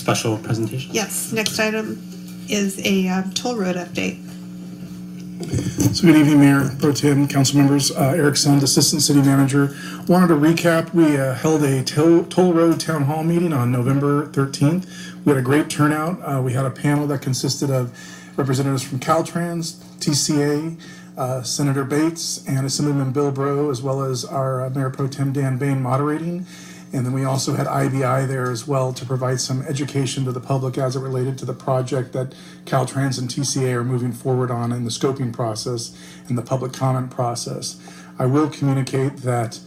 special presentation? Yes, next item is a toll road update. So good evening, Mayor Pro Tem, council members. Eric Sund, Assistant City Manager. Wanted to recap, we held a toll road town hall meeting on November 13th. We had a great turnout. We had a panel that consisted of representatives from Caltrans, TCA, Senator Bates, and Assemblyman Bill Breaux, as well as our Mayor Pro Tem Dan Bane moderating. And then we also had IBI there as well to provide some education to the public as it related to the project that Caltrans and TCA are moving forward on in the scoping process and the public comment process. I will communicate that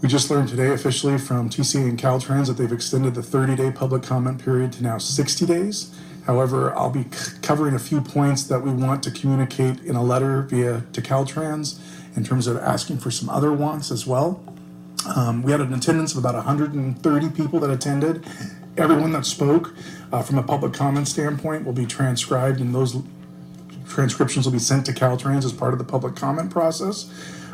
we just learned today officially from TCA and Caltrans that they've extended the 30-day public comment period to now 60 days. However, I'll be covering a few points that we want to communicate in a letter to Caltrans in terms of asking for some other wants as well. We had an attendance of about 130 people that attended. Everyone that spoke from a public comment standpoint will be transcribed, and those transcriptions will be sent to Caltrans as part of the public comment process.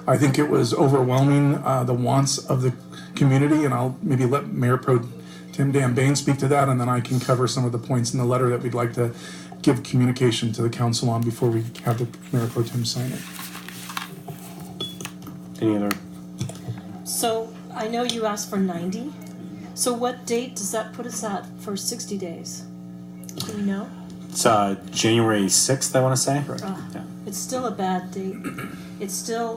I think it was overwhelming, the wants of the community, and I'll maybe let Mayor Pro Tem Dan Bane speak to that, and then I can cover some of the points in the letter that we'd like to give communication to the council on before we have the Mayor Pro Tem sign it. Any other? So I know you asked for 90. So what date does that put us at for 60 days? Do we know? It's January 6th, I want to say. Yeah. It's still a bad date. It's still,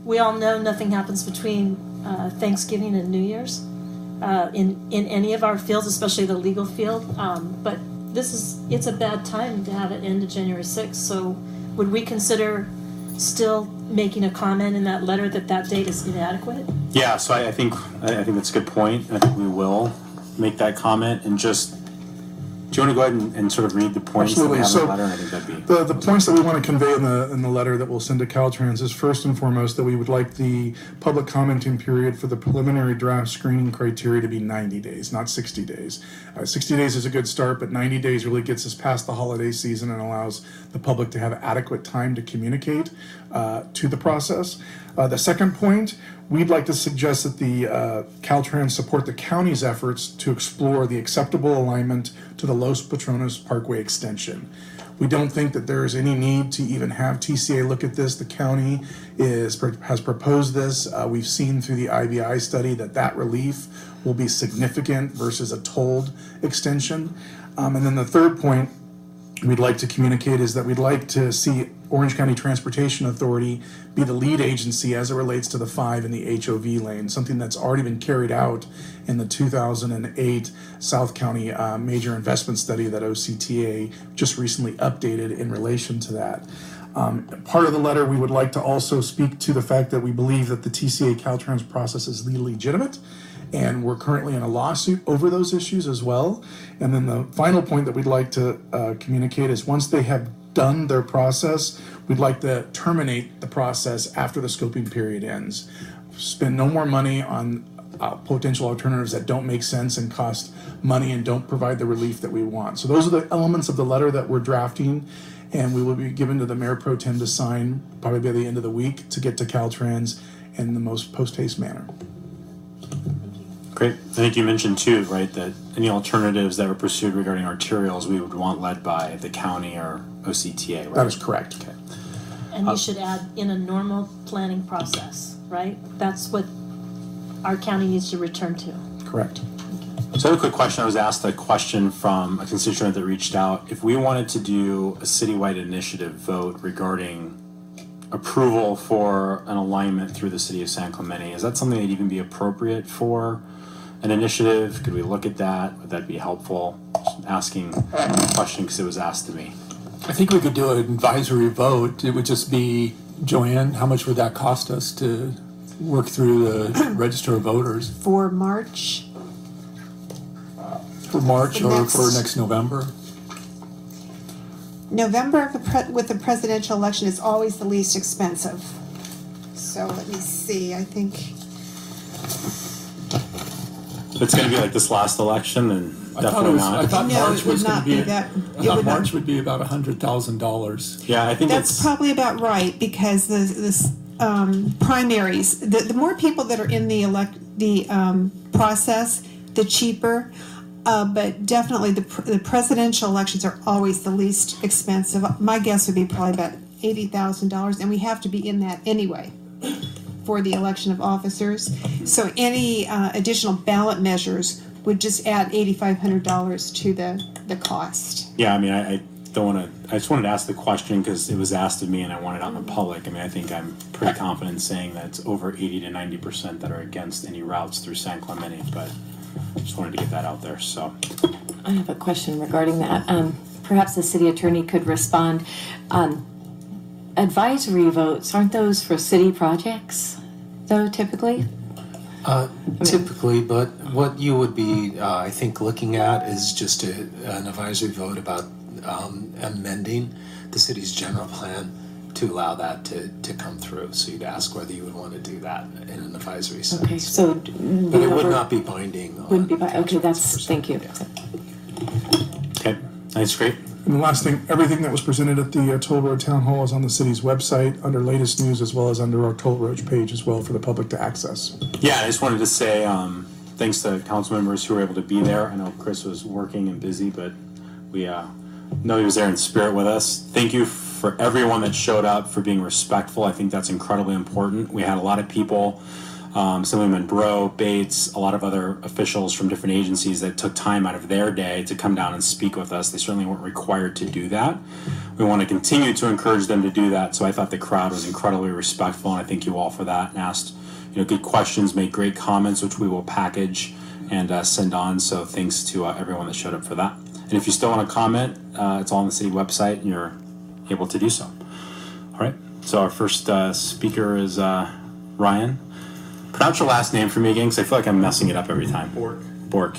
we all know nothing happens between Thanksgiving and New Year's in any of our fields, especially the legal field. But it's a bad time to have it end of January 6th. So would we consider still making a comment in that letter that date is inadequate? Yeah, so I think that's a good point. I think we will make that comment, and just, do you want to go ahead and sort of read the points Absolutely. that we have So in the letter? I think that'd be... The points that we want to convey in the letter that we'll send to Caltrans is first and foremost that we would like the public commenting period for the preliminary draft screening criteria to be 90 days, not 60 days. 60 days is a good start, but 90 days really gets us past the holiday season and allows the public to have adequate time to communicate to the process. The second point, we'd like to suggest that the Caltrans support the county's efforts to explore the acceptable alignment to the Los Patronos Parkway extension. We don't think that there is any need to even have TCA look at this. The county has proposed this. We've seen through the IBI study that relief will be significant versus a tolled extension. And then the third point we'd like to communicate is that we'd like to see Orange County Transportation Authority be the lead agency as it relates to the 5 in the HOV lane, something that's already been carried out in the 2008 South County major investment study that OCTA just recently updated in relation to that. Part of the letter, we would like to also speak to the fact that we believe that the TCA Caltrans process is legally legitimate, and we're currently in a lawsuit over those issues as well. And then the final point that we'd like to communicate is once they have done their process, we'd like to terminate the process after the scoping period ends. Spend no more money on potential alternatives that don't make sense and cost money and don't provide the relief that we want. So those are the elements of the letter that we're drafting, and we will be given to the Mayor Pro Tem to sign probably by the end of the week to get to Caltrans in the most post-haste manner. Great. I think you mentioned too, right, that any alternatives that were pursued regarding arterials we would want led by the county or OCTA, right? That is correct. Okay. And you should add in a normal planning process, right? That's what our county needs to return to. Correct. So I have a quick question. I was asked a question from a constituent that reached out. If we wanted to do a citywide initiative vote regarding approval for an alignment through the city of San Clemente, is that something that'd even be appropriate for an initiative? Could we look at that? Would that be helpful? Just asking a question because it was asked to me. I think we could do an advisory vote. It would just be, Joanne, how much would that cost us to work through the register of voters? For March? For March or for next November? November with the presidential election is always the least expensive. So let me see, I think. It's going to be like this last election, and definitely not. I thought No, March it would was going not to be. be that. I thought March would be about $100,000. Yeah, I think That's probably about right, because the primaries, the more people that are in the process, the cheaper. but definitely the presidential elections are always the least expensive. My guess would be probably about $80,000, and we have to be in that anyway for the election of officers. So any additional ballot measures would just add $8,500 to the cost. Yeah, I mean, I don't want to, I just wanted to ask the question because it was asked of me and I want it out in the public. I mean, I think I'm pretty confident in saying that it's over 80 to 90% that are against any routes through San Clemente, but just wanted to get that out there, so. I have a question regarding that. Perhaps the city attorney could respond. Advisory votes, aren't those for city projects, though, typically? Typically, but what you would be, I think, looking at is just an advisory vote about amending the city's general plan to allow that to come through. So you'd ask whether you would want to do that in an advisory sense. Okay, so. But it would not be binding. Wouldn't be binding, okay, that's, thank you. Okay, that's great. And the last thing, everything that was presented at the Toll Road Town Hall is on the city's website under latest news, as well as under our Toll Road page as well for the public to access. Yeah, I just wanted to say thanks to council members who were able to be there. I know Chris was working and busy, but we know he was there in spirit with us. Thank you for everyone that showed up, for being respectful. I think that's incredibly important. We had a lot of people, Assemblyman Bro, Bates, a lot of other officials from different agencies that took time out of their day to come down and speak with us. They certainly weren't required to do that. We want to continue to encourage them to do that. So I thought the crowd was incredibly respectful, and I thank you all for that, and asked good questions, made great comments, which we will package and send on. So thanks to everyone that showed up for that. And if you still want to comment, it's all on the city website, and you're able to do so. All right. So our first speaker is Ryan. Pronounce your last name for me again, because I feel like I'm messing it up every time. Bork.